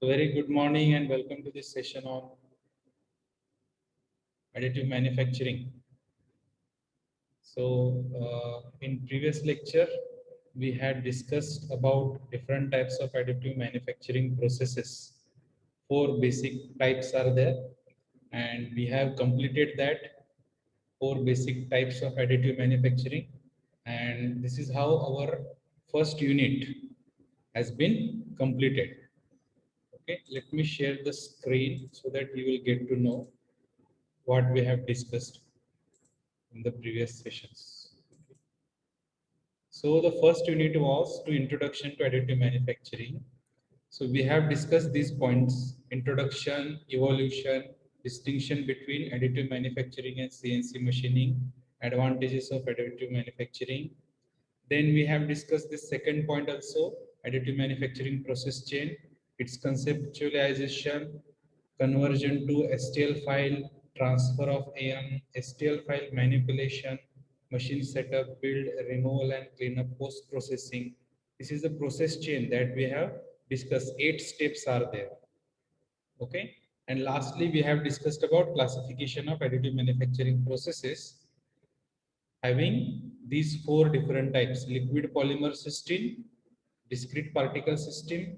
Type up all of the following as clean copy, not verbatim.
Very good morning and welcome to this session on additive manufacturing. In previous lecture, we had discussed about different types of additive manufacturing processes. Four basic types are there, and we have completed that four basic types of additive manufacturing. And this is how our first unit has been completed. Okay, let me share the screen so that you will get to know what we have discussed in the previous sessions. So the first unit was to introduction to additive manufacturing. So we have discussed these points: introduction, evolution, distinction between additive manufacturing and CNC machining, advantages of additive manufacturing. Then we have discussed the second point also, additive manufacturing process chain, its conceptualization, conversion to STL file, transfer of AM, STL file manipulation, machine setup, build, removal and cleanup, post processing. This is the process chain that we have discussed. 8 steps are there. Okay. And lastly, we have discussed about classification of additive manufacturing processes having these four different types: liquid polymer system, discrete particle system,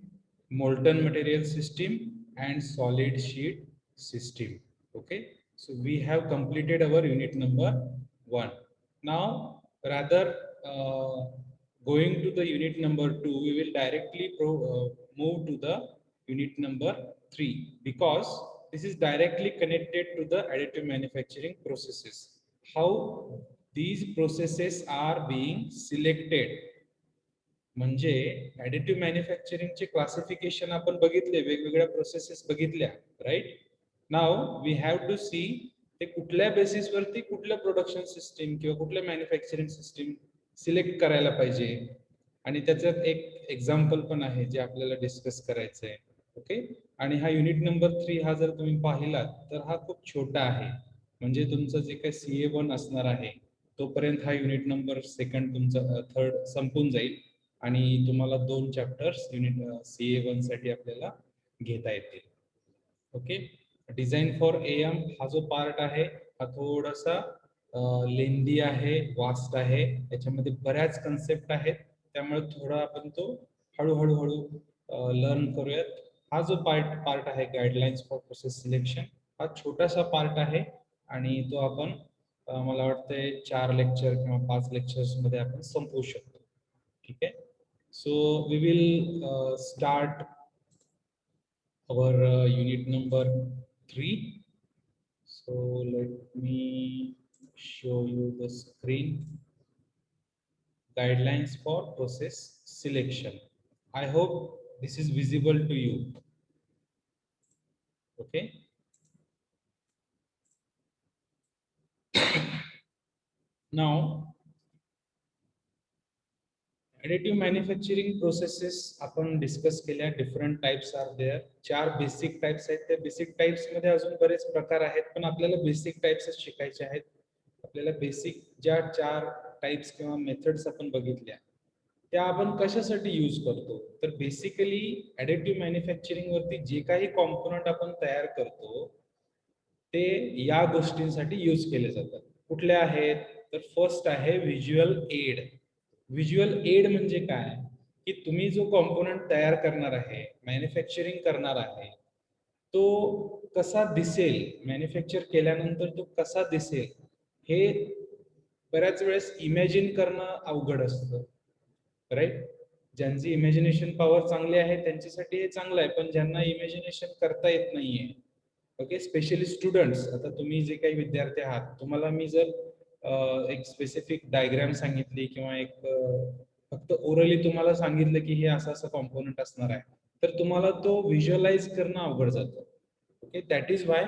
molten material system, and solid sheet system. Okay, so we have completed our unit number 1. Now, rather going to the unit number 2, we will directly move to the unit number 3, because this is directly connected to the additive manufacturing processes. How these processes are being selected. म्हणजे additive मॅन्युफॅक्चरिंगचे classification आपण बघितले, वेगवेगळ्या processes बघितल्या, right? Now we have to see ते कुठल्या बेसिसवरती कुठल्या production system किंवा कुठल्या मॅन्युफॅक्चरिंग सिस्टीम सिलेक्ट करायला पाहिजे. आणि त्याच्यात एक एक्झाम्पल पण आहे जे आपल्याला डिस्कस करायचं आहे. ओके, आणि हा युनिट नंबर 3 हा जर तुम्ही पाहिलात तर हा खूप छोटा आहे. म्हणजे तुमचं जे काही CA1 असणार आहे तोपर्यंत हा युनिट नंबर सेकंड तुमचा थर्ड संपून जाईल आणि तुम्हाला 2 चॅप्टर्स युनिट CA1 साठी आपल्याला घेता येतील. ओके, डिझाइन फॉर AM हा जो पार्ट आहे हा थोडासा लेंदी आहे, वास्ट आहे, त्याच्यामध्ये बऱ्याच कन्सेप्ट आहेत, त्यामुळे थोडा आपण तो हळूहळू लर्न करूयात. हा जो पार्ट आहे गाइडलाइन्स फॉर प्रोसेस सिलेक्शन, हा छोटासा पार्ट आहे आणि तो आपण मला वाटतंय 4 लेक्चर किंवा 5 लेक्चर्स मध्ये आपण संपवू शकतो. ठीक आहे, so we will start our unit number 3. So let me show you the screen. Guidelines for process selection. I hope this is visible to you. Okay. Now, additive manufacturing processes आपण discuss केल्या. Different types are there. 4 basic types आहेत. त्या basic types मध्ये अजून बरेच प्रकार आहेत, पण आपल्याला बेसिक टाइप्सच शिकायचे आहेत. आपल्याला बेसिक ज्या 4 टाइप्स किंवा मेथड्स आपण बघितल्या त्या आपण कशासाठी यूज करतो, तर बेसिकली ऍडिटिव्ह मॅन्युफॅक्चरिंग वरती जे काही कॉम्पोनंट आपण तयार करतो ते या गोष्टींसाठी यूज केले जातात. कुठल्या आहेत, तर फर्स्ट आहे व्हिज्युअल एड. व्हिज्युअल एड म्हणजे काय, की तुम्ही जो कॉम्पोनंट तयार करणार आहे, मॅन्युफॅक्चरिंग करणार आहे, तो कसा दिसेल, मॅन्युफॅक्चर केल्यानंतर तो कसा दिसेल हे बऱ्याच वेळेस इमॅजिन करणं अवघड असतं, राईट? ज्यांची इमॅजिनेशन पॉवर चांगली आहे त्यांच्यासाठी हे चांगलं आहे, पण ज्यांना इमॅजिनेशन करता येत नाहीये, ओके, स्पेशली स्टुडंट्स. आता तुम्ही जे काही विद्यार्थी आहात, तुम्हाला मी जर एक स्पेसिफिक डायग्राम सांगितली किंवा एक फक्त ओरली तुम्हाला सांगितलं की हे असं असं कॉम्पोनंट असणार आहे, तर तुम्हाला तो व्हिज्युअलाइज करणं अवघड जातं. Okay, that is why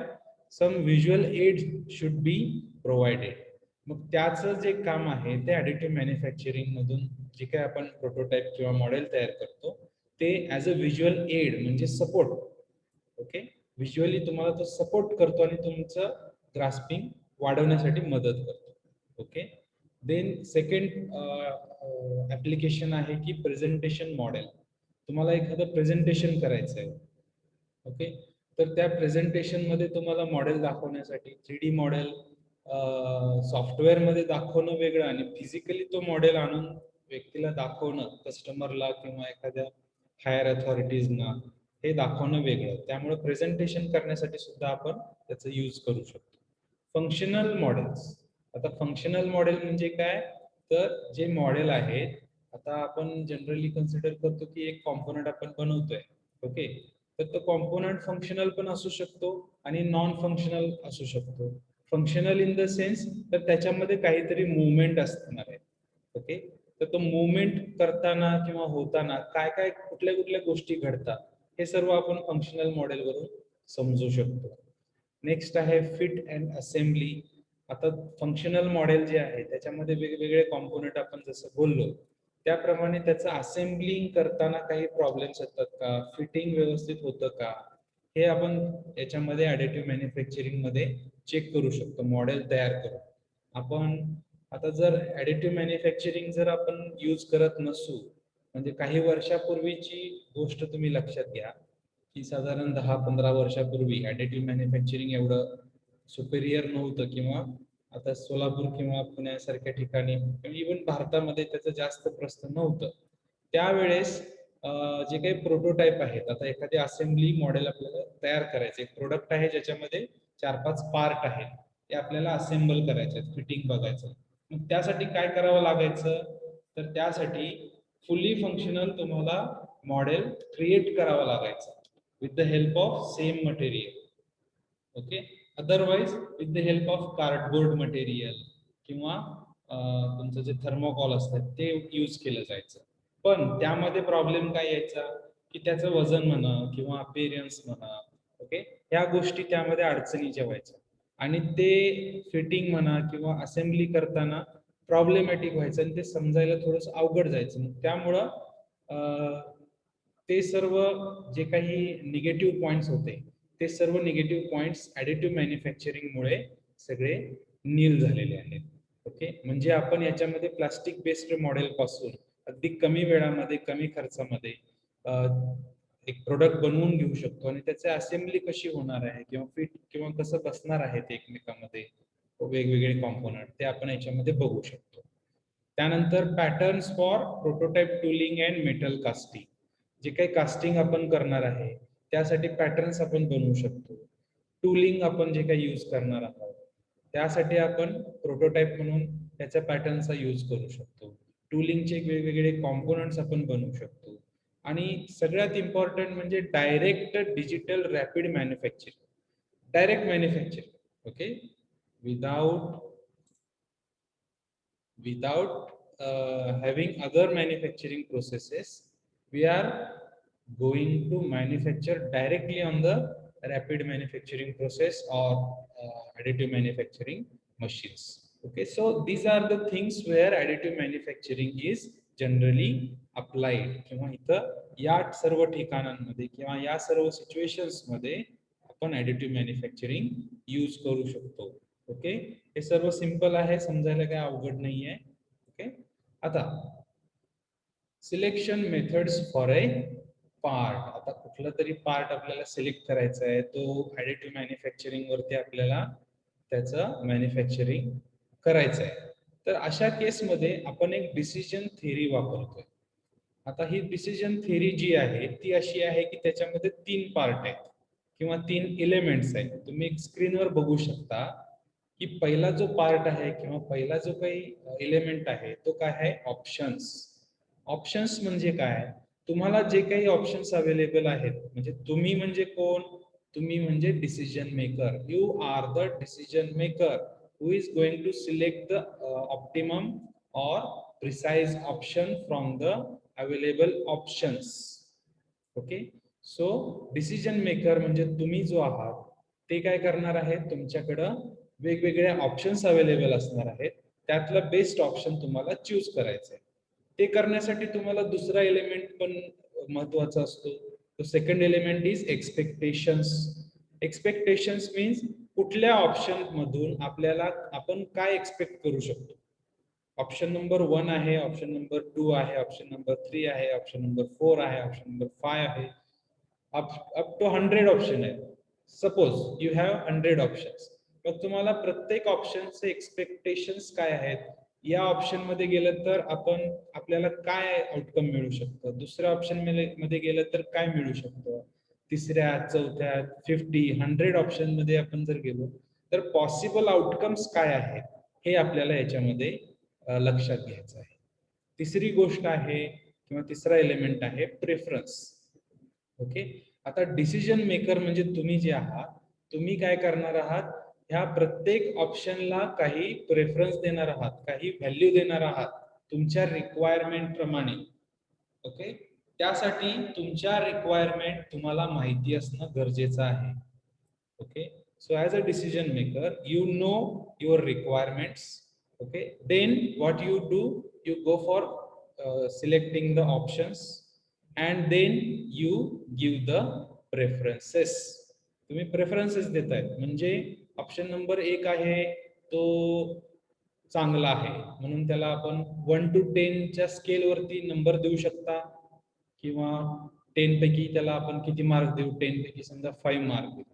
some visual aid should be provided. मग त्याचं जे काम आहे ते ऍडिटिव्ह मॅन्युफॅक्चरिंग मधून जे काही आपण प्रोटोटाइप किंवा मॉडेल तयार करतो ते ऍज अ व्हिज्युअल एड म्हणजे सपोर्ट. ओके, व्हिज्युअली तुम्हाला तो सपोर्ट करतो आणि तुमचं ग्रास्पिंग वाढवण्यासाठी मदत करतो. ओके, देन सेकंड ऍप्लिकेशन आहे की प्रेझेंटेशन मॉडेल. तुम्हाला एखादं प्रेझेंटेशन करायचं आहे, ओके. तर त्या प्रेझेंटेशन मध्ये तुम्हाला मॉडेल दाखवण्यासाठी 3D मॉडेल सॉफ्टवेअर मध्ये दाखवणं वेगळं आणि फिजिकली तो मॉडेल आणून व्यक्तीला दाखवणं, कस्टमरला किंवा एखाद्या हायर अथॉरिटीजना हे दाखवणं वेगळं. त्यामुळे प्रेझेंटेशन करण्यासाठी सुद्धा आपण त्याचा यूज करू शकतो. Functional models. आता फंक्शनल मॉडेल म्हणजे काय, तर जे मॉडेल आहेत, आता आपण जनरली कन्सिडर करतो की एक कॉम्पोनंट आपण बनवतोय. ओके. तर तो कॉम्पोनंट फंक्शनल पण असू शकतो आणि नॉन फंक्शनल असू शकतो. फंक्शनल इन द सेन्स तर त्याच्यामध्ये काहीतरी मुवमेंट असणार आहे. ओके. तर तो मुवमेंट करताना किंवा होताना काय काय कुठल्या कुठल्या गोष्टी घडतात हे सर्व आपण फंक्शनल मॉडेलवरून समजू शकतो. नेक्स्ट आहे फिट अँड असेंबली. आता फंक्शनल मॉडेल जे आहे त्याच्यामध्ये वेगवेगळे कॉम्पोनंट आपण जसं बोललो त्याप्रमाणे त्याचं असेंबलिंग करताना काही प्रॉब्लेम्स येतात का, फिटिंग व्यवस्थित होतं का, हे आपण याच्यामध्ये ॲडिटिव्ह मॅन्युफॅक्चरिंग मध्ये चेक करू शकतो मॉडेल तयार करून. आपण आता जर ॲडिटिव्ह मॅन्युफॅक्चरिंग जर आपण यूज करत नसू, म्हणजे काही वर्षापूर्वीची गोष्ट तुम्ही लक्षात घ्या की साधारण 10-15 वर्षापूर्वी ॲडिटिव्ह मॅन्युफॅक्चरिंग एवढं सुपेरियर नव्हतं किंवा आता सोलापूर किंवा पुण्यासारख्या ठिकाणी इव्हन भारतामध्ये त्याचं जास्त प्रस्थ नव्हतं. त्यावेळेस जे काही प्रोटोटाईप आहेत, आता एखादी असेंब्ली मॉडेल आपल्याला तयार करायचं, एक प्रोडक्ट आहे ज्याच्यामध्ये 4-5 पार्ट आहेत, ते आपल्याला असेंबल करायचे आहेत, फिटिंग बघायचं. मग त्यासाठी काय करावं लागायचं, तर त्यासाठी फुली फंक्शनल तुम्हाला मॉडेल क्रिएट करावं लागायचं with the help of same material. Okay. Otherwise with the help of cardboard material किंवा तुमचं जे थर्मोकॉल असतात ते यूज केलं जायचं. पण त्यामध्ये प्रॉब्लेम काय यायचा की त्याचं वजन म्हणा किंवा अपिअरन्स म्हणा, ओके, ह्या गोष्टी त्यामध्ये अडचणीच्या व्हायच्या आणि ते फिटिंग म्हणा किंवा असेंब्ली करताना प्रॉब्लेमॅटिक व्हायचं आणि ते समजायला थोडंसं अवघड जायचं. मग त्यामुळं ते सर्व जे काही निगेटिव्ह पॉइंट्स होते ते सर्व निगेटिव्ह पॉइंट्स ॲडिटिव्ह मॅन्युफॅक्चरिंगमुळे सगळे नील झालेले आहेत. ओके. म्हणजे आपण याच्यामध्ये प्लास्टिक बेस्ड मॉडेल पासून अगदी कमी वेळामध्ये कमी खर्चामध्ये एक प्रोडक्ट बनवून घेऊ शकतो आणि त्याची असेंब्ली कशी होणार आहे किंवा फिट किंवा कसं बसणार आहे ते एकमेकांमध्ये वेगवेगळे कॉम्पोनंट ते आपण याच्यामध्ये बघू शकतो. त्यानंतर patterns for prototype tooling and metal casting. जे काही कास्टिंग आपण करणार आहे त्यासाठी पॅटर्न्स आपण बनवू शकतो. टूलिंग आपण जे काही यूज करणार आहोत त्यासाठी आपण प्रोटोटाइप म्हणून त्याच्या पॅटर्नचा यूज करू शकतो. टूलिंगचे वेगवेगळे कॉम्पोनंट्स आपण बनवू शकतो आणि सगळ्यात इम्पॉर्टंट म्हणजे direct digital rapid manufacturing. Direct manufacturing. Okay. without having other manufacturing processes, we are going to manufacture directly on the rapid manufacturing process or additive manufacturing machines. Okay, so these are the things where additive manufacturing is generally applied. किंवा इथं या सर्व ठिकाणांमध्ये किंवा या सर्व situations मध्ये आपण ॲडिटिव्ह मॅन्युफॅक्चरिंग यूज करू शकतो. ओके. हे सर्व सिंपल आहे, समजायला काय अवघड नाहीये. ओके. आता selection methods for a part. आता कुठला तरी पार्ट आपल्याला सिलेक्ट करायचा आहे, तो ॲडिटिव्ह मॅन्युफॅक्चरिंग वरती आपल्याला त्याचं मॅन्युफॅक्चरिंग करायचं आहे. तर अशा केसमध्ये आपण एक डिसिजन थेरी वापरतोय. आता ही डिसिजन थेरी जी आहे ती अशी आहे की त्याच्यामध्ये 3 पार्ट आहेत किंवा 3 एलिमेंट्स आहेत. तुम्ही स्क्रीनवर बघू शकता की पहिला जो पार्ट आहे किंवा पहिला जो काही एलिमेंट आहे तो काय आहे, ऑप्शन्स. ऑप्शन्स म्हणजे काय, तुम्हाला जे काही ऑप्शन्स अवेलेबल आहेत, म्हणजे तुम्ही म्हणजे कोण, तुम्ही म्हणजे decision maker. You are the decision maker who is going to select the optimum or precise option from the available options. Okay. So decision maker म्हणजे तुम्ही जो आहात ते काय करणार आहे, तुमच्याकडं वेगवेगळे ऑप्शन्स अवेलेबल असणार आहेत, त्यातलं बेस्ट ऑप्शन तुम्हाला चूज करायचं आहे. ते करण्यासाठी तुम्हाला दुसरा एलिमेंट पण महत्वाचा असतो. तो second element is expectations. Expectations means कुठल्या ऑप्शन मधून आपल्याला आपण काय एक्सपेक्ट करू शकतो. ऑप्शन नंबर 1 आहे, ऑप्शन नंबर 2 आहे, ऑप्शन नंबर 3 आहे, ऑप्शन नंबर 4 आहे, ऑप्शन नंबर 5 आहे, अप टू 100 ऑप्शन आहेत. Suppose you have 100 options. मग तुम्हाला प्रत्येक ऑप्शनचे एक्सपेक्टेशन्स काय आहेत, या ऑप्शन मध्ये गेलं तर आपल्याला काय आउटकम मिळू शकतं, दुसऱ्या ऑप्शन मध्ये गेलं तर काय मिळू शकतं, तिसऱ्या, चौथ्या, 50, 100 ऑप्शन मध्ये आपण जर गेलो तर पॉसिबल आउटकम्स काय आहेत हे आपल्याला याच्यामध्ये लक्षात घ्यायचं आहे. तिसरी गोष्ट आहे किंवा तिसरा एलिमेंट आहे प्रेफरन्स. ओके, आता डिसिजन मेकर म्हणजे तुम्ही जे आहात, तुम्ही काय करणार आहात, ह्या प्रत्येक ऑप्शनला काही प्रेफरन्स देणार आहात, काही व्हॅल्यू देणार आहात तुमच्या रिक्वायरमेंट प्रमाणे. ओके, त्यासाठी तुमच्या रिक्वायरमेंट तुम्हाला माहिती असणं गरजेचं आहे. Okay, so as a decision maker you know your requirements. Okay, then what you do, you go for selecting the options and then you give the preferences. तुम्ही प्रेफरन्सेस देतायत, म्हणजे ऑप्शन नंबर 1 आहे तो चांगला आहे म्हणून त्याला आपण 1 to 10 च्या स्केल वरती नंबर देऊ शकता, किंवा 10 पैकी त्याला आपण किती मार्क देऊ, 10 पैकी समजा 5 मार्क देऊ.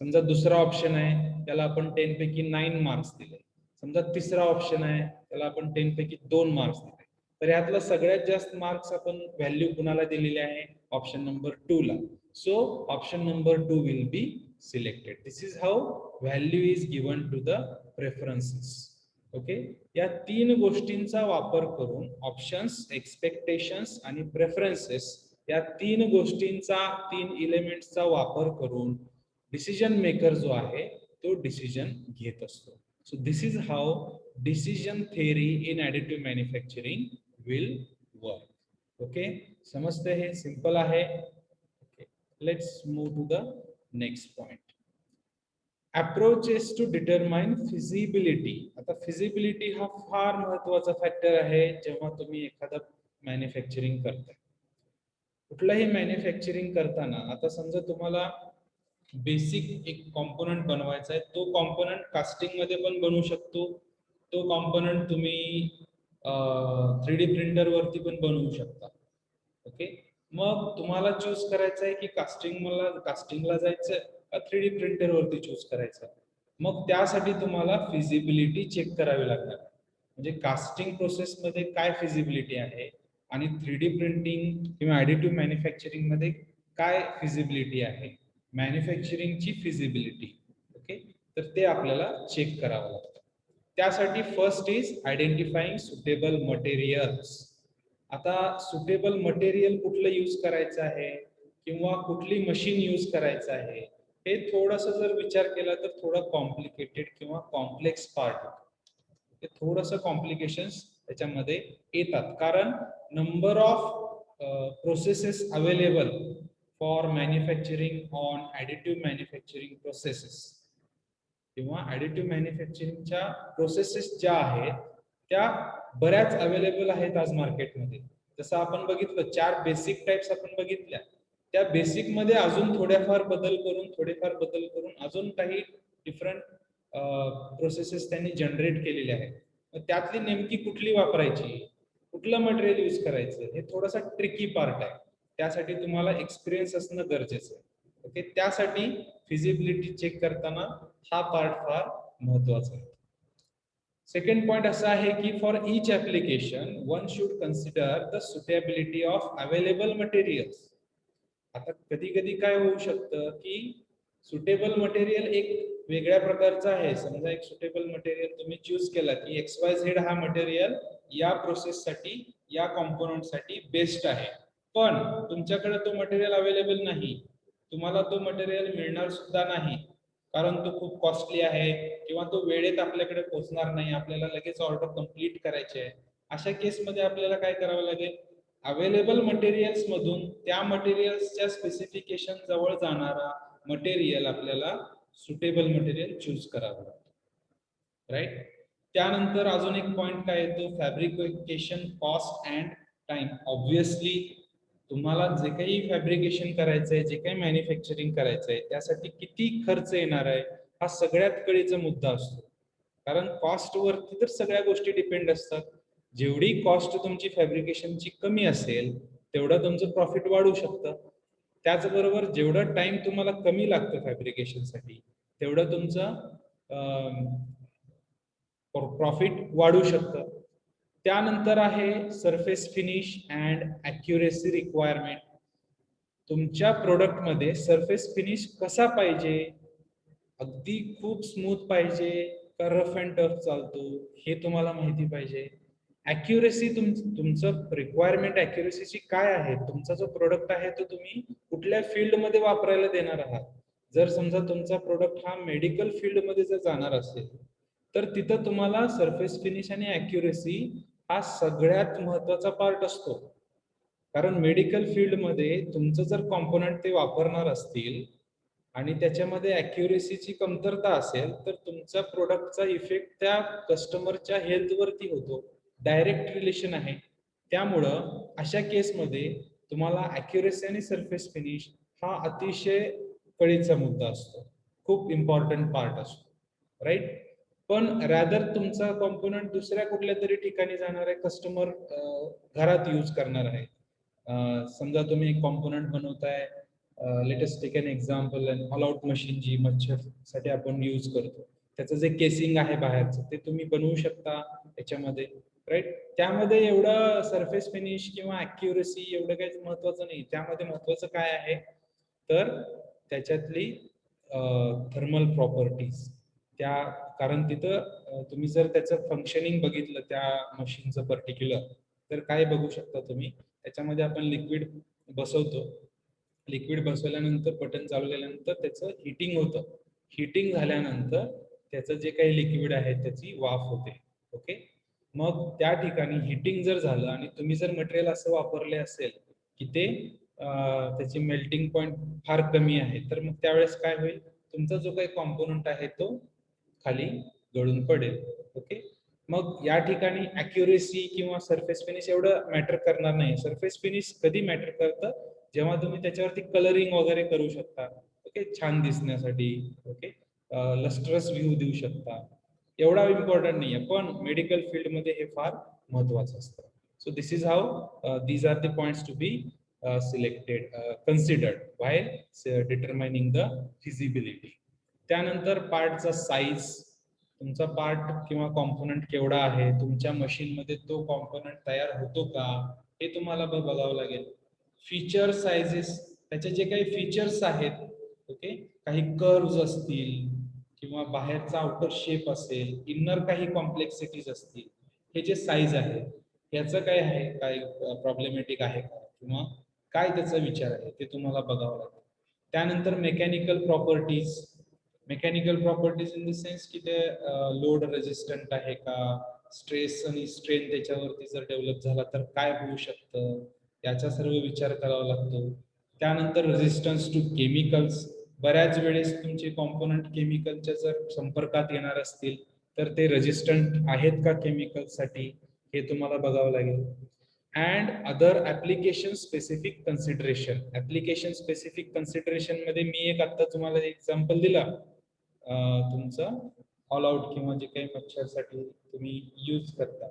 समजा दुसरा ऑप्शन आहे त्याला आपण 10 पैकी 9 मार्क्स दिले. समजा तिसरा ऑप्शन आहे त्याला आपण 10 पैकी 2 मार्क्स दिले. तर यातला सगळ्यात जास्त मार्क्स आपण व्हॅल्यू कुणाला दिलेले आहे, ऑप्शन नंबर 2 ला. So option number 2 will be selected. This is how value is given to the preferences. Okay, या 3 गोष्टींचा वापर करून ऑप्शन्स, एक्सपेक्टेशन्स आणि प्रेफरन्सेस या 3 गोष्टींचा, 3 एलिमेंट्सचा वापर करून डिसिजन मेकर जो आहे तो डिसिजन घेत असतो. So this is how decision theory in additive manufacturing will work. Okay, समजते, हे सिंपल आहे. Okay, let's move to the next point. Approaches to determine feasibility. आता feasibility हा फार महत्वाचा फॅक्टर आहे जेव्हा तुम्ही एखादं मॅन्युफॅक्चरिंग करताय. कुठलंही मॅन्युफॅक्चरिंग करताना आता समजा तुम्हाला बेसिक एक कॉम्पोनंट बनवायचा आहे, तो कॉम्पोनंट कास्टिंग मध्ये पण बनवू शकतो, तो कॉम्पोनंट तुम्ही 3D प्रिंटर वरती पण बनवू शकता. ओके, मग तुम्हाला चूज करायचं आहे की कास्टिंगला जायचं का 3D प्रिंटर वरती चूज करायचं. मग त्यासाठी तुम्हाला फिजिबिलिटी चेक करावी लागणार. म्हणजे कास्टिंग प्रोसेस मध्ये काय फिजिबिलिटी आहे आणि 3D प्रिंटिंग किंवा ॲडिटिव्ह मॅन्युफॅक्चरिंग मध्ये काय फिजिबिलिटी आहे, मॅन्युफॅक्चरिंगची फिजिबिलिटी. ओके, तर ते आपल्याला चेक करावं लागतं. त्यासाठी first is identifying suitable materials. आता सुटेबल मटेरियल कुठलं यूज करायचं आहे किंवा कुठली मशीन यूज करायचं आहे, हे थोडंसं जर विचार केला तर थोडं कॉम्प्लिकेटेड किंवा कॉम्प्लेक्स पार्ट, थोडंसं कॉम्प्लिकेशन्स त्याच्यामध्ये येतात, कारण number of processes available for manufacturing on additive manufacturing processes किंवा ॲडिटिव्ह मॅन्युफॅक्चरिंगच्या प्रोसेसेस ज्या आहेत त्या बऱ्याच अवेलेबल आहेत आज मार्केटमध्ये. जसं आपण बघितलं 4 बेसिक टाइप्स आपण बघितल्या, त्या बेसिक मध्ये अजून थोडेफार बदल करून अजून काही डिफरंट प्रोसेसेस त्यांनी जनरेट केलेले आहेत. त्यातली नेमकी कुठली वापरायची, कुठलं मटेरियल यूज करायचं, हे थोडासा ट्रिकी पार्ट आहे. त्यासाठी तुम्हाला एक्सपिरियन्स असणं गरजेचं आहे. ओके, त्यासाठी फिजिबिलिटी चेक करताना हा पार्ट फार महत्वाचा आहे. सेकंड पॉइंट असा आहे की for each application one should consider the suitability of available materials. आता कधी कधी काय होऊ शकतं की सुटेबल मटेरियल एक वेगळ्या प्रकारचं आहे. समजा एक सुटेबल मटेरियल तुम्ही चूज केला की XYZ हा मटेरियल या प्रोसेससाठी, या कॉम्पोनंटसाठी बेस्ट आहे, पण तुमच्याकडे तो मटेरियल अवेलेबल नाही, तुम्हाला तो मटेरियल मिळणार सुद्धा नाही कारण तो खूप कॉस्टली आहे किंवा तो वेळेत आपल्याकडे पोहोचणार नाही, आपल्याला लगेच ऑर्डर कंप्लीट करायची आहे. अशा केसमध्ये आपल्याला काय करावं लागेल, अवेलेबल मटेरियल्स मधून त्या मटेरियल्सच्या स्पेसिफिकेशन जवळ जाणारा मटेरियल आपल्याला सुटेबल मटेरियल चूज करावं लागतं. राईट, त्यानंतर अजून एक पॉइंट काय येतो, fabrication cost and time. Obviously तुम्हाला जे काही फॅब्रिकेशन करायचंय, जे काही मॅन्युफॅक्चरिंग करायचंय, त्यासाठी किती खर्च येणार आहे हा सगळ्यात कळीचा मुद्दा असतो. कारण कॉस्ट वरती तर सगळ्या गोष्टी डिपेंड असतात. जेवढी कॉस्ट तुमची फॅब्रिकेशनची कमी असेल तेवढं तुमचं प्रॉफिट वाढू शकतं. त्याचबरोबर जेवढं टाइम तुम्हाला कमी लागतं फॅब्रिकेशनसाठी तेवढं तुमचं प्रॉफिट वाढू शकतं. त्यानंतर आहे surface finish and accuracy requirement. तुमच्या प्रोडक्टमध्ये सरफेस फिनिश कसा पाहिजे, अगदी खूप स्मूथ पाहिजे का रफ अँड टफ चालतो हे तुम्हाला माहिती पाहिजे. ॲक्युरेसी तुमचं रिक्वायरमेंट ॲक्युरेसीची काय आहे, तुमचा जो प्रोडक्ट आहे तो तुम्ही कुठल्या फील्डमध्ये वापरायला देणार आहात. जर समजा तुमचा प्रोडक्ट हा मेडिकल फील्डमध्ये जर जाणार असेल तर तिथं तुम्हाला सरफेस फिनिश आणि ॲक्युरेसी हा सगळ्यात महत्वाचा पार्ट असतो. कारण मेडिकल फील्डमध्ये तुमचं जर कॉम्पोनंट ते वापरणार असतील आणि त्याच्यामध्ये ॲक्युरेसीची कमतरता असेल तर तुमच्या प्रोडक्टचा इफेक्ट त्या कस्टमरच्या हेल्थवरती होतो. डायरेक्ट रिलेशन आहे. त्यामुळं अशा केसमध्ये तुम्हाला ॲक्युरेसी आणि सरफेस फिनिश हा अतिशय कळीचा मुद्दा असतो, खूप इम्पॉर्टंट पार्ट असतो, राईट. पण रॅदर तुमचा कॉम्पोनंट दुसऱ्या कुठल्या तरी ठिकाणी जाणार आहे, कस्टमर घरात यूज करणार आहे. समजा तुम्ही एक कॉम्पोनंट बनवताय, latest take an example, All Out machine जी मच्छरसाठी आपण यूज करतो, त्याचं जे केसिंग आहे बाहेरचं ते तुम्ही बनवू शकता त्याच्यामध्ये, राईट. त्यामध्ये एवढं सरफेस फिनिश किंवा ॲक्युरेसी एवढं काही महत्वाचं नाही. त्यामध्ये महत्वाचं काय आहे तर त्याच्यातली थर्मल प्रॉपर्टीज त्या, कारण तिथं तुम्ही जर त्याचं फंक्शनिंग बघितलं त्या मशीनचं पर्टिक्युलर तर काय बघू शकता तुम्ही, त्याच्यामध्ये आपण लिक्विड बसवतो, लिक्विड बसवल्यानंतर बटन चालू केल्यानंतर त्याचं हिटिंग होतं, हिटिंग झाल्यानंतर त्याचं जे काही लिक्विड आहे त्याची वाफ होते. ओके, मग त्या ठिकाणी हिटिंग जर झालं आणि तुम्ही जर मटेरियल असं वापरले असेल की ते त्याची मेल्टिंग पॉईंट फार कमी आहे तर मग त्यावेळेस काय होईल, तुमचा जो काही कॉम्पोनंट आहे तो खाली गळून पडेल. ओके, मग या ठिकाणी ॲक्युरेसी किंवा सरफेस फिनिश एवढं मॅटर करणार नाही. सरफेस फिनिश कधी मॅटर करतं, जेव्हा तुम्ही त्याच्यावरती कलरिंग वगैरे करू शकता, ओके, छान दिसण्यासाठी, ओके, लस्ट्रस व्ह्यू देऊ शकता, एवढा इम्पॉर्टंट नाही आहे. पण मेडिकल फील्डमध्ये हे फार महत्वाचं असतं. So this is how these are the points to be selected, considered while determining the feasibility. त्यानंतर पार्टचा साईज, तुमचा पार्ट किंवा कॉम्पोनंट केवढा आहे, तुमच्या मशीनमध्ये तो कॉम्पोनंट तयार होतो का हे तुम्हाला बघावं लागेल. फीचर साइजेस, त्याचे जे काही फीचर्स आहेत, ओके, काही कर्व्स असतील किंवा बाहेरचा आउटर शेप असेल, इनर काही कॉम्प्लेक्सिटीज असतील, हे जे साईज आहे याचं काय आहे, काय प्रॉब्लेमॅटिक आहे का किंवा काय त्याचा विचार आहे ते तुम्हाला बघावं लागेल. त्यानंतर mechanical properties, mechanical properties in the sense की ते लोड रेजिस्टंट आहे का, स्ट्रेस आणि स्ट्रेन त्याच्यावरती जर डेव्हलप झाला तर काय होऊ शकतं, याचा सर्व विचार करावा लागतो. त्यानंतर रेजिस्टन्स टू केमिकल्स, बऱ्याच वेळेस तुमचे कॉम्पोनंट केमिकलच्या जर संपर्कात येणार असतील तर ते रेजिस्टंट आहेत का केमिकलसाठी हे तुम्हाला बघावं लागेल. And other application specific consideration, application specific consideration मध्ये मी एक आता तुम्हाला एक्झाम्पल दिला, तुमचं ऑल आउट किंवा जे काही मच्छरसाठी तुम्ही यूज करता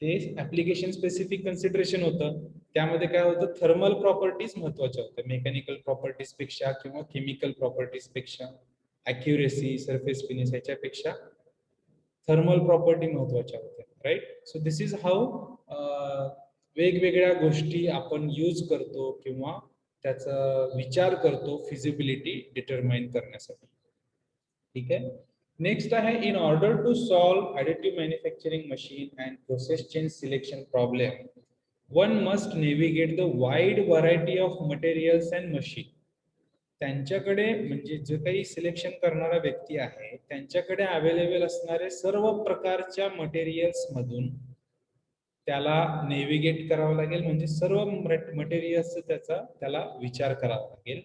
ते ऍप्लिकेशन स्पेसिफिक कन्सिडरेशन होतं. त्यामध्ये काय होतं, थर्मल प्रॉपर्टीज महत्वाच्या होत्या मेकॅनिकल प्रॉपर्टीज पेक्षा किंवा केमिकल प्रॉपर्टीज पेक्षा. ॲक्युरेसी, सरफेस फिनिश याच्यापेक्षा थर्मल प्रॉपर्टी महत्वाच्या होत्या, right. So this is how वेगवेगळ्या गोष्टी आपण यूज करतो किंवा त्याचा विचार करतो फिजिबिलिटी डिटरमाइन करण्यासाठी. ठीक आहे. नेक्स्ट आहे, in order to solve additive manufacturing machine and process change selection problem, one must navigate the wide variety of materials and machine. त्यांच्याकडे म्हणजे जे काही सिलेक्शन करणारा व्यक्ती आहे त्यांच्याकडे अवेलेबल असणारे सर्व प्रकारच्या मटेरियल्स मधून त्याला नेव्हिगेट करावं लागेल, म्हणजे सर्व मटेरियल्स त्याला विचार करावा लागेल.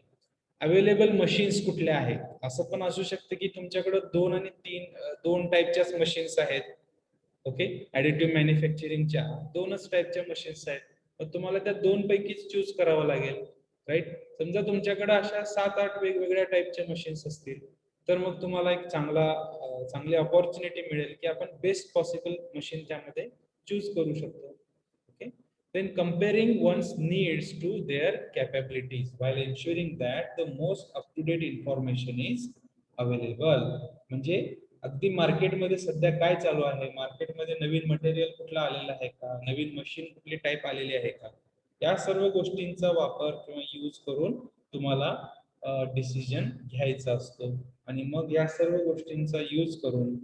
अवेलेबल मशीन्स कुठल्या आहेत, असं पण असू शकतं की तुमच्याकडे 2 आणि 3 टाईपच्याच मशीन्स आहेत. ओके, ॲडिटिव्ह मॅन्युफॅक्चरिंगच्या 2च टाईपच्या मशीन्स आहेत, मग तुम्हाला त्या 2 पैकीच चूज करावं लागेल, राईट. समजा तुमच्याकडे अशा 7-8 वेगवेगळ्या टाईपच्या मशीन्स असतील तर मग तुम्हाला एक चांगली अपॉर्च्युनिटी मिळेल की आपण बेस्ट पॉसिबल मशीन त्यामध्ये चूज करू शकतो. Okay, then comparing one's needs to their capabilities while ensuring that the most up-to-date information is available. म्हणजे अगदी मार्केटमध्ये सध्या काय चालू आहे, मार्केटमध्ये नवीन मटेरियल कुठलं आलेलं आहे का, नवीन मशीन कुठली टाईप आलेली आहे का, या सर्व गोष्टींचा वापर किंवा यूज करून तुम्हाला डिसिजन घ्यायचा असतो. आणि मग या सर्व गोष्टींचा यूज करून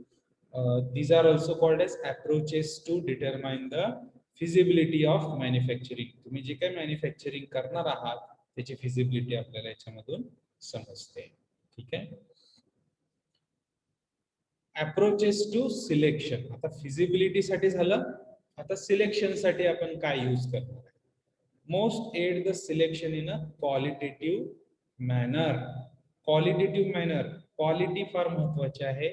these are also called as approaches to determine the feasibility of manufacturing. तुम्ही जे काही मॅन्युफॅक्चरिंग करणार आहात त्याची फिजिबिलिटी आपल्याला याच्यामधून समजते. ठीक आहे. Approaches to selection. आता फिजिबिलिटी साठी झालं, आता सिलेक्शन साठी आपण काय यूज करणार आहे. Most aid the selection in a qualitative manner. Qualitative manner, quality फार महत्वाची आहे.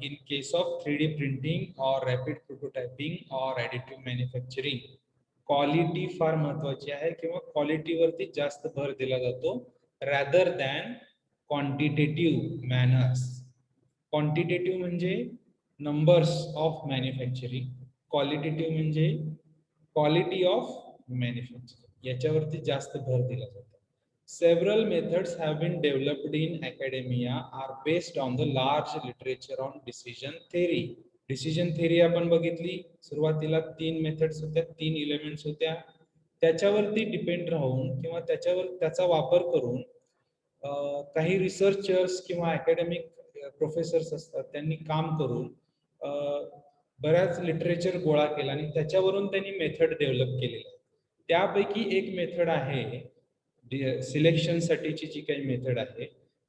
In case of 3D printing or rapid prototyping or additive manufacturing, quality फार महत्वाची आहे किंवा क्वालिटीवरती जास्त भर दिला जातो rather than quantitative manners. Quantitative म्हणजे नंबर्स ऑफ मॅन्युफॅक्चरिंग, क्वालिटेटिव्ह म्हणजे क्वालिटी ऑफ मॅन्युफॅक्चरिंग, याच्यावरती जास्त भर दिला जातो. Several methods have been developed in academia are based on the large literature on decision theory. Decision theory आपण बघितली, सुरुवातीला 3 मेथड्स होत्या, 3 एलिमेंट्स होत्या. त्याच्यावरती डिपेंड राहून किंवा त्याचा वापर करून काही रिसर्चर्स किंवा अकॅडमिक प्रोफेसर्स असतात, त्यांनी काम करून बऱ्याच लिटरेचर गोळा केला आणि त्याच्यावरून त्यांनी मेथड डेव्हलप केलेली. त्यापैकी एक मेथड आहे सिलेक्शन साठीची जी काही मेथड आहे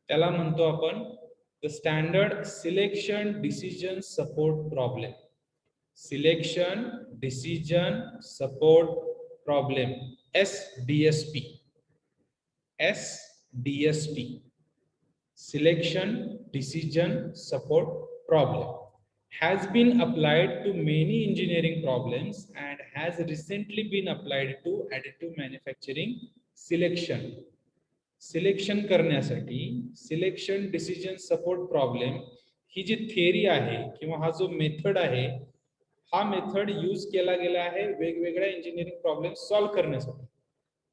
त्याला म्हणतो आपण the standard selection decision support problem. Selection decision support problem, SDSP. SDSP, Selection Decision Support Problem, has been applied to many engineering problems and has recently been applied to additive manufacturing selection. Selection करण्यासाठी selection decision support problem ही जी theory आहे किंवा हा जो method आहे, हा method use केला गेला आहे वेगवेगळ्या इंजिनिअरिंग प्रॉब्लेम सॉल्व्ह करण्यासाठी.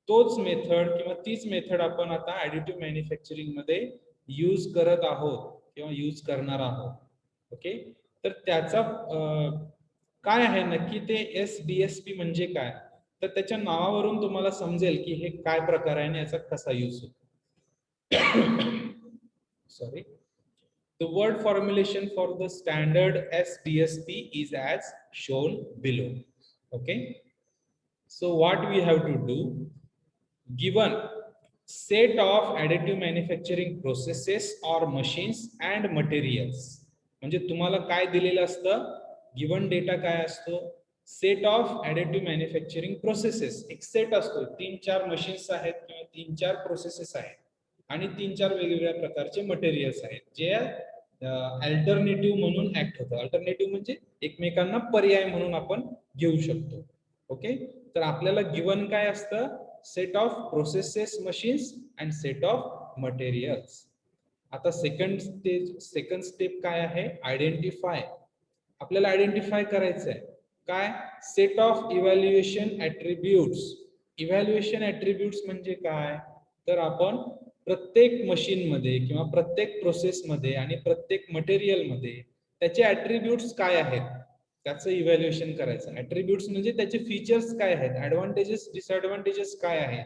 तोच मेथड किंवा तीच मेथड आपण आता ऍडिटिव्ह मॅन्युफॅक्चरिंग मध्ये यूज करत आहोत किंवा यूज करणार आहोत. ओके, तर त्याचा काय आहे नक्की ते SDSP म्हणजे काय, तर त्याच्या नावावरून तुम्हाला समजेल की हे काय प्रकार आहे आणि याचा कसा यूज होतो. Sorry, the word formulation for the standard SDSP is as shown below. Okay, so what we have to do, given set of additive manufacturing processes or machines and materials, म्हणजे तुम्हाला काय दिलेलं असतं, गिवन डेटा काय असतो, set of additive manufacturing processes. एक set असतो, 3-4 machines आहेत किंवा 3-4 प्रोसेसेस आहेत आणि 3-4 वेगवेगळ्या प्रकारचे मटेरियल्स आहेत जे अल्टरनेटिव्ह म्हणून ऍक्ट होतं. अल्टरनेटिव्ह म्हणजे एकमेकांना पर्याय म्हणून आपण घेऊ शकतो. ओके, तर आपल्याला गिवन काय असतं, set of processes, machines and set of materials. आता सेकंड स्टेप काय आहे, आयडेंटिफाय. आपल्याला आयडेंटिफाय करायचं आहे काय, सेट ऑफ इव्हॅल्युएशन ऍट्रिब्यूट्स. इव्हॅल्युएशन ऍट्रिब्यूट्स म्हणजे काय, तर आपण प्रत्येक मशीन मध्ये किंवा प्रत्येक प्रोसेस मध्ये आणि प्रत्येक मटेरियल मध्ये त्याचे ऍट्रिब्यूट्स काय आहेत त्याचं इव्हॅल्युएशन करायचं. ऍट्रिब्यूट्स म्हणजे त्याचे फीचर्स काय आहेत, ऍडव्हान्टेजेस डिसएडव्हान्टेजेस काय आहेत,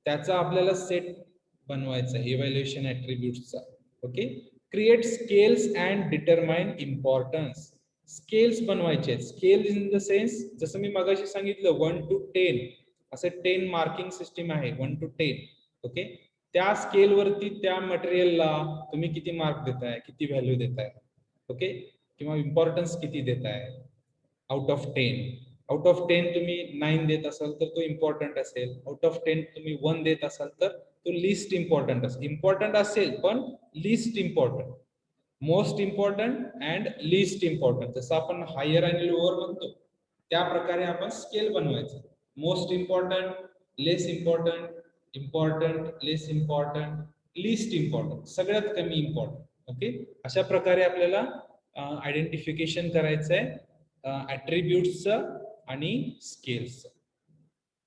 त्याचा आपल्याला सेट बनवायचा इव्हॅल्युएशन ऍट्रिब्यूट्सचा. Okay, create scales and determine importance. Scales बनवायचे. स्केल इन द सेन्स, जसं मी मगाशी सांगितलं 1 to 10 असे 10 मार्किंग सिस्टीम आहे, 1 to 10. ओके, त्या स्केल वरती त्या मटेरियलला तुम्ही किती मार्क देताय, किती व्हॅल्यू देताय. ओके, किंवा इम्पॉर्टन्स किती देताय आउट ऑफ 10. आउट ऑफ 10 तुम्ही 9 देत असाल तर तो इम्पॉर्टंट असेल. आउट ऑफ 10 तुम्ही 1 देत असाल तर तो लिस्ट इम्पॉर्टंट असेल. इम्पॉर्टंट असेल पण list important, most important and list important. जसं आपण हायर आणि लोअर म्हणतो त्या प्रकारे आपण स्केल बनवायचं. मोस्ट इम्पॉर्टंट, लेस इम्पॉर्टंट, इम्पॉर्टंट, लेस इम्पॉर्टंट, लिस्ट इम्पॉर्टंट, सगळ्यात कमी इम्पॉर्टंट. ओके, अशा प्रकारे आपल्याला आयडेंटिफिकेशन करायचं आहे ऍट्रिब्यूट्सचं आणि स्केल्सचं.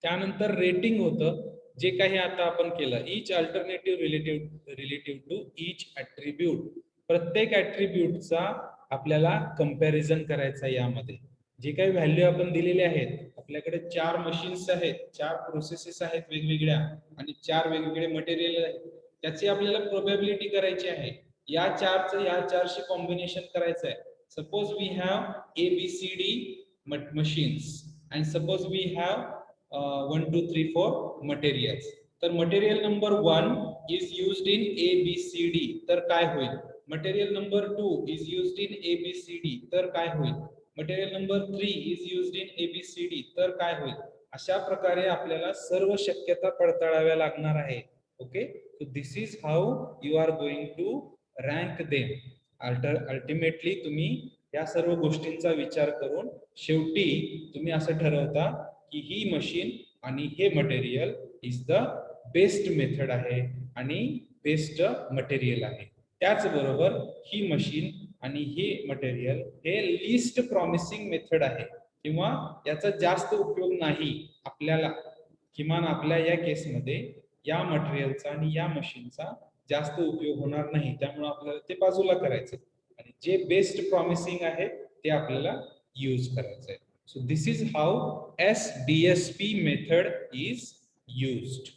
त्यानंतर रेटिंग होतं, जे काही आता आपण केलं, each alternative relative to each attribute. प्रत्येक ॲट्रिब्यूटचा आपल्याला कंपॅरिझन करायचा. यामध्ये जे काही व्हॅल्यू आपण दिलेले आहेत, आपल्याकडे 4 मशीन्स आहेत, 4 प्रोसेसेस आहेत वेगवेगळ्या, आणि 4 वेगवेगळे मटेरियल आहेत. त्याची आपल्याला प्रोबॅबिलिटी करायची आहे. या 4चं या 4शी कॉम्बिनेशन करायचं आहे. Suppose we have ABCD machines and suppose we have 1 2 3 4 materials. तर material number 1 is used in ABCD, तर काय होईल? Material number 2 is used in ABCD, तर काय होईल? Material number 3 is used in ABCD, तर काय होईल? अशा प्रकारे आपल्याला सर्व शक्यता पडताळाव्या लागणार आहे. Okay, so this is how you are going to rank them. Ultimately तुम्ही या सर्व गोष्टींचा विचार करून शेवटी तुम्ही असं ठरवता की ही मशीन आणि हे material is the best method आहे आणि बेस्ट मटेरियल आहे. त्याचबरोबर ही मशीन आणि हे मटेरियल हे लिस्ट प्रॉमिसिंग मेथड आहे, किंवा याचा जास्त उपयोग नाही आपल्याला, किमान आपल्या या केसमध्ये या मटेरियलचा आणि या मशीनचा जास्त उपयोग होणार नाही, त्यामुळे आपल्याला ते बाजूला करायचं आणि जे बेस्ट प्रॉमिसिंग आहे ते आपल्याला यूज करायचं आहे. So this is how SDSP method is used.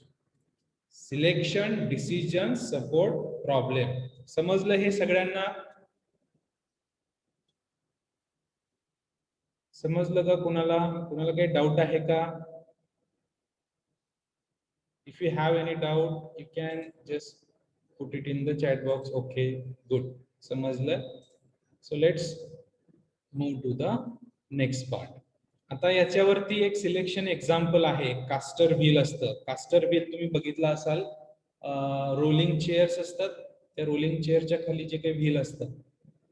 Selection, decision, support, problem. समजलं हे सगळ्यांना? समजलं का? कुणाला काही डाऊट आहे का? If you have any doubt, you can just put it in the chat box. Okay, good. समजलं? So let's move to the next part. आता याच्यावरती एक सिलेक्शन एक्झाम्पल आहे. कास्टर व्हील असतं. कास्टर व्हील तुम्ही बघितलं असाल, रोलिंग चेअर्स असतात, त्या रोलिंग चेअरच्या खाली जे काही व्हील असतात,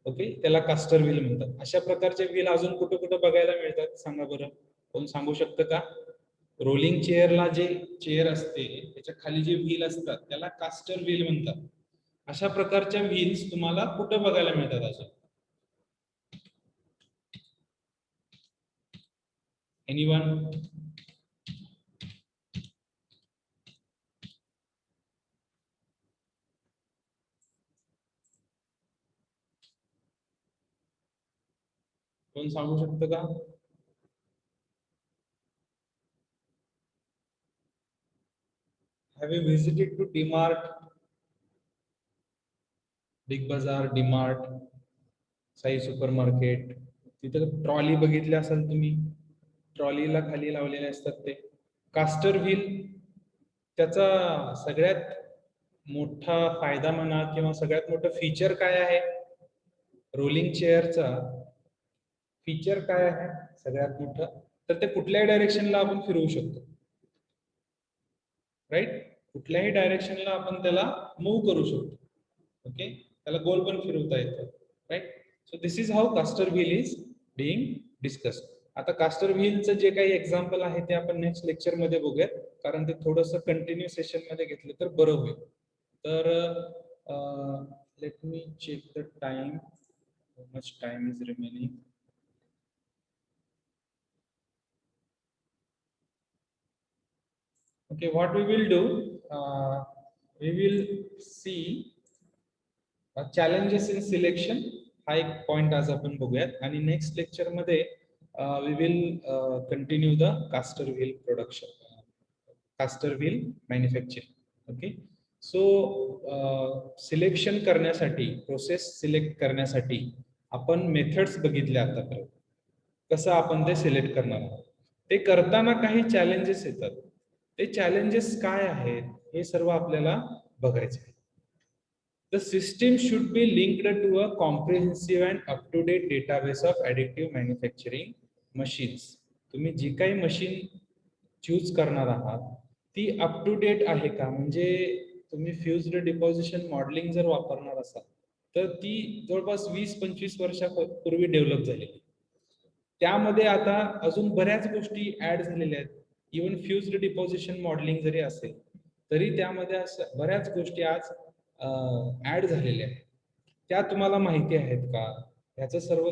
ओके, त्याला कास्टर व्हील म्हणतात. अशा प्रकारचे व्हील अजून कुठं कुठं बघायला मिळतात सांगा बरं, कोण सांगू शकतं का? रोलिंग चेअरला जे चेअर असते त्याच्या खाली जे व्हील असतात त्याला कास्टर व्हील म्हणतात. अशा प्रकारच्या व्हील्स तुम्हाला कुठं बघायला मिळतात अजून? एनीवन? कोण सांगू शकतं का? Have you visited to DMart, big बाजार, डीमार्ट, साई सुपर मार्केट? तिथं ट्रॉली बघितली असाल तुम्ही, ट्रॉलीला खाली लावलेले असतात ते कास्टर व्हील. त्याचा सगळ्यात मोठा फायदा म्हणा किंवा सगळ्यात मोठं फीचर काय आहे? रोलिंग चेअरचा फीचर काय आहे सगळ्यात मोठं? तर ते कुठल्याही डायरेक्शनला आपण फिरवू शकतो, राईट? कुठल्याही डायरेक्शनला आपण त्याला मूव्ह करू शकतो. ओके, त्याला गोल पण फिरवता येतं, right? So this is how caster wheel is being discussed. आता कास्टर व्हीलचं जे काही एक्झाम्पल आहे ते आपण नेक्स्ट लेक्चर मध्ये बघूयात, कारण ते थोडंसं कंटिन्यू सेशन मध्ये घेतलं तर बरं होईल. तर let me check the time, how much time is remaining. Okay, what we will do, we will see challenges in selection. हा एक पॉइंट आज आपण बघूयात आणि नेक्स्ट लेक्चर मध्ये we will continue the caster wheel production, caster wheel manufacturing. Okay, so selection करण्यासाठी, process select करण्यासाठी आपण मेथड्स बघितले आतापर्यंत. कसं आपण ते सिलेक्ट करणार आहोत, ते करताना काही चॅलेंजेस येतात. ते चॅलेंजेस काय आहेत हे सर्व आपल्याला बघायचे आहे. The system should be linked to a comprehensive and up-to-date database of additive manufacturing machines. तुम्ही जी काही मशीन चूज करणार आहात ती अप टू डेट आहे का? म्हणजे तुम्ही फ्युज्ड डिपॉझिशन मॉडेलिंग जर वापरणार असाल तर ती जवळपास 20-25 वर्षापूर्वी डेव्हलप झालेली. त्यामध्ये आता अजून बऱ्याच गोष्टी ऍड झालेल्या आहेत. इव्हन फ्युज्ड डिपॉझिशन मॉडेलिंग जरी असेल तरी त्यामध्ये असं बऱ्याच गोष्टी आज ऍड झालेल्या आहेत. त्या तुम्हाला माहिती आहेत का? ह्याचं सर्व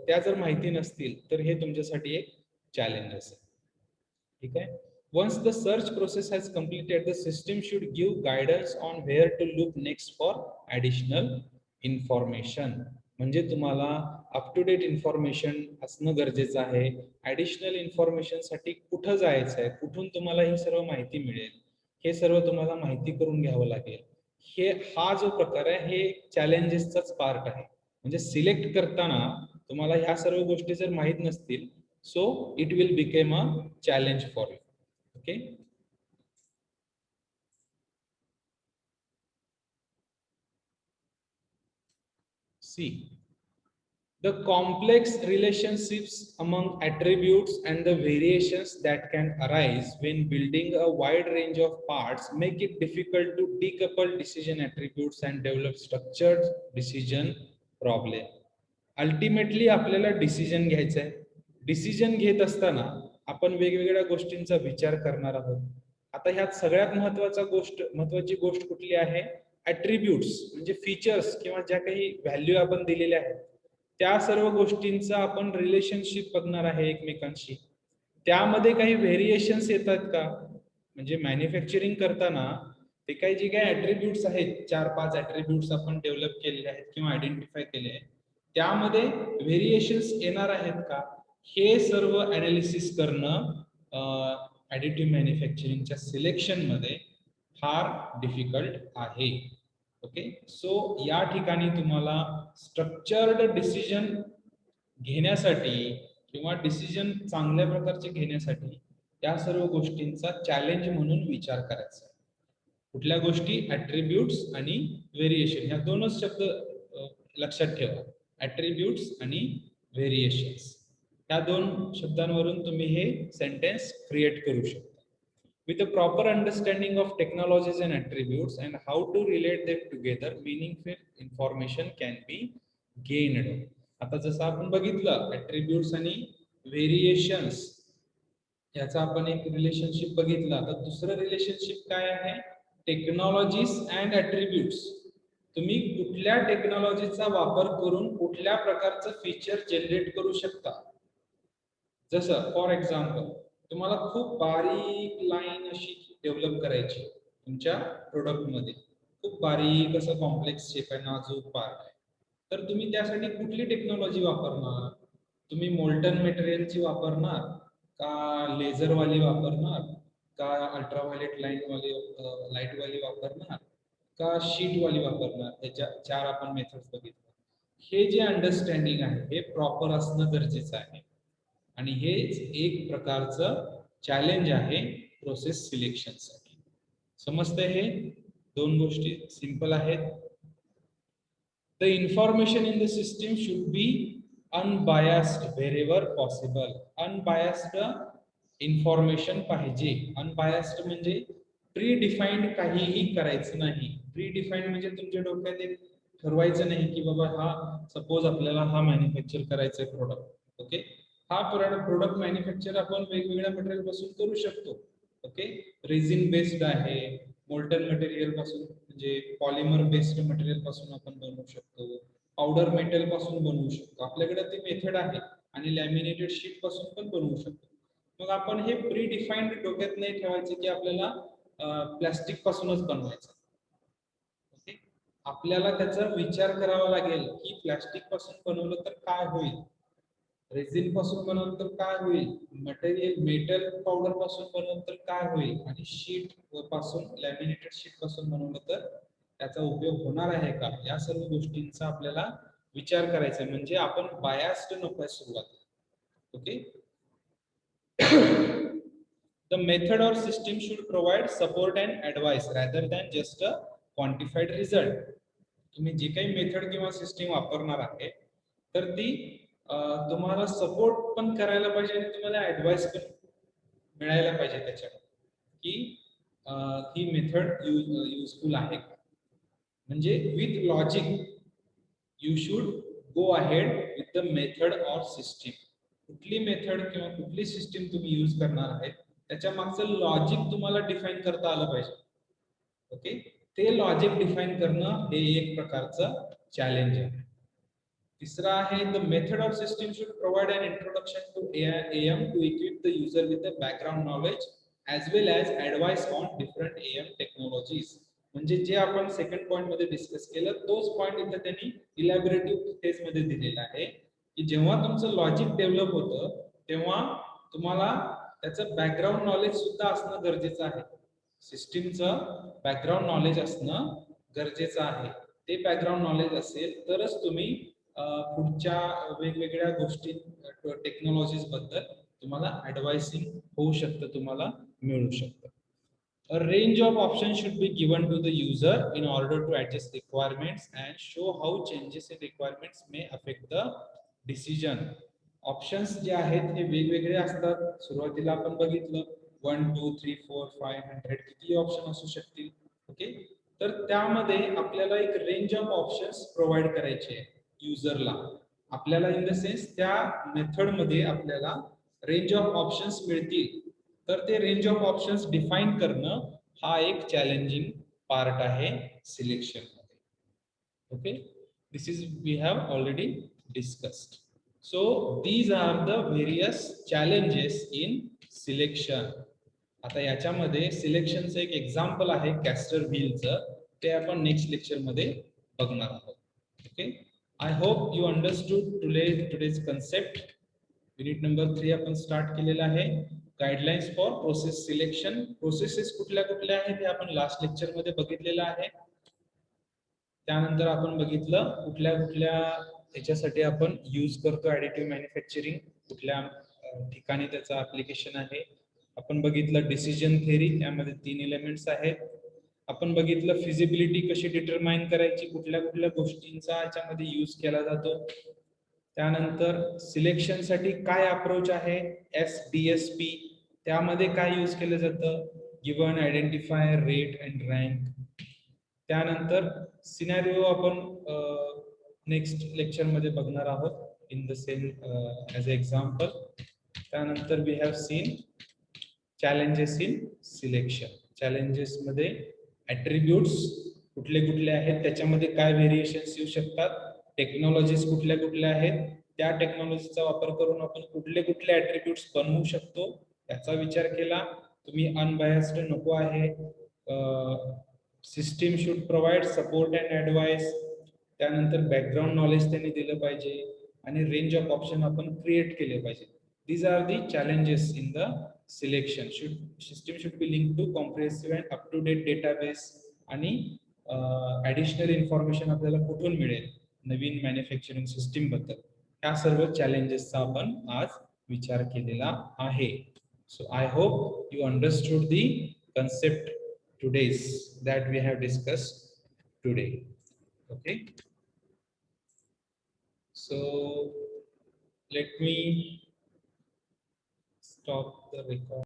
त्या जर माहिती नसतील तर हे तुमच्यासाठी एक चॅलेंज असेल. ठीक आहे. Once the search process has completed, the system should give guidance on where to look next for additional information. म्हणजे तुम्हाला अप टू डेट इन्फॉर्मेशन असणं गरजेचं आहे. ॲडिशनल इन्फॉर्मेशन साठी कुठं जायचं आहे, कुठून तुम्हाला ही सर्व माहिती मिळेल, हे सर्व तुम्हाला माहिती करून घ्यावं लागेल. हा जो प्रकार आहे हे चॅलेंजेसचाच पार्ट आहे. म्हणजे सिलेक्ट करताना तुम्हाला ह्या सर्व गोष्टी जर माहीत नसतील, so it will became a challenge for you. Okay. See, the complex relationships among attributes and the variations that can arise when building a wide range of parts make it difficult to decouple decision attributes and develop structured decision problem. Ultimately आपल्याला decision घ्यायचा आहे. Decision घेत असताना आपण वेगवेगळ्या गोष्टींचा विचार करणार आहोत. आता ह्यात सगळ्यात महत्वाची गोष्ट कुठली आहे? ॲट्रिब्यूट्स म्हणजे फीचर्स किंवा ज्या काही व्हॅल्यू आपण दिलेल्या आहेत त्या सर्व गोष्टींचा आपण रिलेशनशिप बघणार आहे एकमेकांशी. त्यामध्ये काही व्हेरिएशन्स येतात का? म्हणजे मॅन्युफॅक्चरिंग करताना ते काही जे काही ॲट्रिब्यूट्स आहेत, 4-5 ॲट्रिब्यूट्स आपण डेव्हलप केलेले आहेत किंवा आयडेंटिफाय केले आहेत, त्यामध्ये व्हेरिएशन्स येणार आहेत का? हे सर्व ॲनालिसिस करणं ॲडिटिव्ह मॅन्युफॅक्चरिंगच्या सिलेक्शनमध्ये फार डिफिकल्ट आहे. ओके, सो या ठिकाणी तुम्हाला स्ट्रक्चर्ड डिसिजन घेण्यासाठी किंवा डिसिजन चांगल्या प्रकारचे घेण्यासाठी या सर्व गोष्टींचा चॅलेंज म्हणून विचार करायचा. कुठल्या गोष्टी? ॲट्रिब्यूट्स आणि व्हेरिएशन. ह्या दोनच शब्द लक्षात ठेवा, ॲट्रिब्यूट्स आणि व्हेरिएशन्स. ह्या दोन शब्दांवरून तुम्ही हे सेंटेन्स क्रिएट करू शकता. With a proper understanding of technologies and attributes and how to relate them together, meaningful information can be gained. आता जसं आपण बघितलं attributes आणि variations याचा आपण एक रिलेशनशिप बघितला. आता दुसरं रिलेशनशिप काय आहे? Technologies and attributes. तुम्ही कुठल्या टेक्नॉलॉजीचा वापर करून कुठल्या प्रकारचं फीचर जनरेट करू शकता. जसं फॉर एक्झाम्पल तुम्हाला खूप बारीक लाईन अशी डेव्हलप करायची तुमच्या प्रोडक्टमध्ये, खूप बारीक असं कॉम्प्लेक्स शेप आहे, नाजूक पार्ट आहे, तर तुम्ही त्यासाठी कुठली टेक्नॉलॉजी वापरणार? तुम्ही मोल्टन मटेरियलची वापरणार का लेझरवाली वापरणार का अल्ट्राव्हायलेट लाईटवाली वापरणार का शीटवाली वापरणार? त्याच्या 4 आपण मेथड्स बघितल्या. हे जे अंडरस्टँडिंग आहे हे प्रॉपर असणं गरजेचं आहे आणि हेच एक प्रकारचं चॅलेंज आहे प्रोसेस सिलेक्शनसाठी. समजतंय? हे दोन गोष्टी सिंपल आहेत. The information in the system should be unbiased wherever possible. Unbiased information पाहिजे. अनबायस्ड म्हणजे प्री डिफाईन्ड काहीही करायचं नाही. प्री डिफाईन्ड म्हणजे तुमच्या डोक्यात एक ठरवायचं नाही की बाबा हा सपोज आपल्याला हा मॅन्युफॅक्चर करायचा आहे प्रोडक्ट. ओके, हा प्रोडक्ट मॅन्युफॅक्चर आपण वेगवेगळ्या मटेरियल पासून करू शकतो. ओके, रेझिन बेस्ड आहे, मोल्टन मटेरियल पासून म्हणजे पॉलिमर बेस्ड मटेरियल पासून आपण बनवू शकतो, पावडर मेटल पासून बनवू शकतो. आपल्याकडे ती मेथड आहे आणि लॅमिनेटेड शीट पासून पण बनवू शकतो. मग आपण हे प्री डिफाईन्ड डोक्यात नाही ठेवायचं की आपल्याला प्लास्टिक पासूनच बनवायचं. ओके, आपल्याला त्याचा विचार करावा लागेल की प्लास्टिक पासून बनवलं तर काय होईल, रेझिन पासून बनवलं तर काय होईल, मटेरियल मेटल पावडर पासून बनवलं तर काय होईल, आणि शीट पासून लॅमिनेटेड शीट पासून बनवलं तर त्याचा उपयोग होणार आहे का? या सर्व गोष्टींचा आपल्याला विचार करायचा आहे. म्हणजे आपण बायस्ड नको सुरुवात. Okay, the method or system should provide support and advice rather than just a quantified result. तुम्ही जे काही मेथड किंवा सिस्टीम वापरणार आहे तर ती तुम्हाला सपोर्ट पण करायला पाहिजे आणि तुम्हाला ऍडवाइस पण मिळायला पाहिजे त्याच्यात की ही मेथड युजफुल आहे का. म्हणजे with logic you should go ahead with the method or system. कुठली मेथड किंवा कुठली सिस्टीम तुम्ही यूज करणार आहे त्याच्या मागचं लॉजिक तुम्हाला डिफाईन करता आलं पाहिजे. ओके, ते लॉजिक डिफाईन करणं हे एक प्रकारचं चॅलेंज आहे. तिसरा आहे the method of system should provide an introduction to AM to equip the user with the background knowledge as well as advice on different AM technologies. म्हणजे जे आपण सेकंड पॉइंट मध्ये डिस्कस केलं तोच पॉइंट इथं त्यांनी इलॅबोरेटिव्ह फेज मध्ये दिलेला आहे की जेव्हा तुमचं लॉजिक डेव्हलप होतं तेव्हा तुम्हाला त्याचं बॅकग्राऊंड नॉलेज सुद्धा असणं गरजेचं आहे. सिस्टीमचं बॅकग्राऊंड नॉलेज असणं गरजेचं आहे. ते बॅकग्राऊंड नॉलेज असेल तरच तुम्ही पुढच्या वेगवेगळ्या गोष्टी टेक्नॉलॉजीज बद्दल तुम्हाला ऍडवाइसिंग होऊ शकतं, तुम्हाला मिळू शकतं. A range of options should be given to the user in order to adjust requirements and show how changes in requirements may affect the decision. Options जे आहेत हे वेगवेगळे असतात. सुरुवातीला आपण बघितलं 1 2 3 4 500 किती ऑप्शन असू शकतील. ओके, तर त्यामध्ये आपल्याला एक रेंज ऑफ ऑप्शन्स प्रोव्हाइड करायचे आहे युजरला. आपल्याला इन द सेन्स त्या मेथड मध्ये आपल्याला रेंज ऑफ ऑप्शन्स मिळतील. तर ते रेंज ऑफ ऑप्शन्स डिफाइन करणं हा एक चॅलेंजिंग पार्ट आहे सिलेक्शन मध्ये. Okay, this is we have already discussed. So these are the various challenges in selection. आता याच्यामध्ये सिलेक्शनचं एक एक्झाम्पल आहे कॅस्टर व्हीलचं, ते आपण नेक्स्ट लेक्चर मध्ये बघणार आहोत. Okay, I hope you understood today's concept. Unit number 3 आपण स्टार्ट केलेला आहे. Guidelines for process selection. Processes कुठल्या कुठल्या आहेत हे आपण लास्ट लेक्चर मध्ये बघितलेलं आहे. त्यानंतर आपण बघितलं कुठल्या कुठल्या याच्यासाठी आपण यूज करतो ॲडिटिव्ह मॅन्युफॅक्चरिंग, कुठल्या ठिकाणी त्याचं ऍप्लिकेशन आहे. आपण बघितलं डिसिजन थेअरी, त्यामध्ये 3 एलिमेंट्स आहेत. आपण बघितलं फिजिबिलिटी कशी डिटरमाइन करायची, कुठल्या कुठल्या गोष्टींचा याच्यामध्ये यूज केला जातो. त्यानंतर सिलेक्शन साठी काय अप्रोच आहे, SDSP, त्यामध्ये काय यूज केलं जातं, given, identify, rate and rank. त्यानंतर सिनॅरिओ आपण नेक्स्ट लेक्चर मध्ये बघणार आहोत in the same as a example. त्यानंतर we have seen challenges in selection. Challenges मध्ये ॲट्रिब्यूट्स कुठले कुठले आहेत, त्याच्यामध्ये काय व्हेरिएशन्स येऊ शकतात, टेक्नॉलॉजीज कुठल्या कुठल्या आहेत, त्या टेक्नॉलॉजीचा वापर करून आपण कुठले कुठले ॲट्रिब्यूट्स बनवू शकतो याचा विचार केला. तुम्ही अनबायस्ड नको आहे. System should provide support and advice. त्यानंतर बॅकग्राऊंड नॉलेज त्यांनी दिलं पाहिजे आणि रेंज ऑफ ऑप्शन आपण क्रिएट केले पाहिजे. These are the challenges in the selection. System should be link to comprehensive and up to date database. आणि ॲडिशनल इन्फॉर्मेशन आपल्याला कुठून मिळेल नवीन मॅन्युफॅक्चरिंग सिस्टीम बद्दल, ह्या सर्व चॅलेंजेसचा आपण आज विचार केलेला आहे. So I hope you understood the concept today's that we have discussed today. Okay, so let me stop the record.